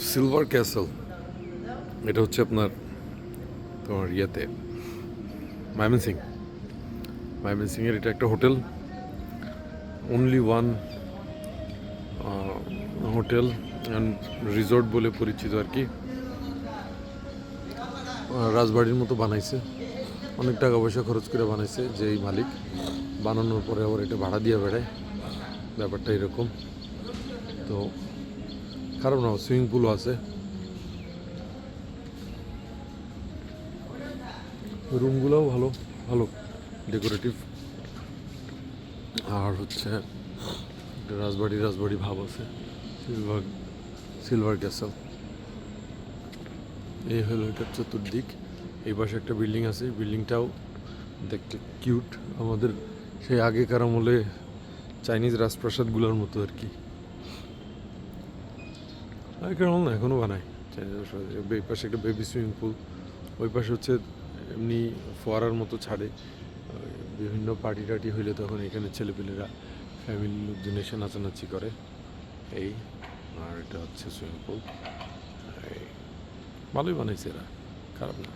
Silver castle, এটা হচ্ছে আপনার তোমার ইয়েতে ময়মনসিং। ময়মনসিংয়ের এটা একটা hotel, only one hotel and resort বলে পরিচিত আর কি। রাজবাড়ির মতো বানাইছে, অনেক টাকা পয়সা খরচ করে বানাইছে যে এই মালিক। বানানোর পরে আবার এটা ভাড়া দিয়ে বেড়ায়, ব্যাপারটা এরকম। তো খারাপ না, সুইমিং পুলও আছে, রুমগুলোও ভালো ভালো ডেকোরেটিভ। আর হচ্ছে রাজবাড়ি রাজবাড়ি ভাব আছে। সিলভার সিলভার ক্যাসেল এই হলো এটার চতুর্দিক। এই পাশে একটা বিল্ডিং আছে, বিল্ডিংটাও দেখতে কিউট, আমাদের সেই আগেকার আমলে চাইনিজ রাজপ্রাসাদগুলোর মতো আর কি। আগেকার আমল না, এখনও বানায় চাইনিজ রাজপ্রাসাদ। এই পাশে একটা বেবি সুইমিং পুল, ওই পাশে হচ্ছে এমনি ফোয়ারার মতো ছাড়ে। বিভিন্ন পার্টি টার্টি হইলে তখন এখানে ছেলেপেলেরা ফ্যামিলির লোকজন এসে নাচানাচি করে এই। আর এটা হচ্ছে সুইমিং পুল, ভালোই বানাইছে এরা, খারাপ না।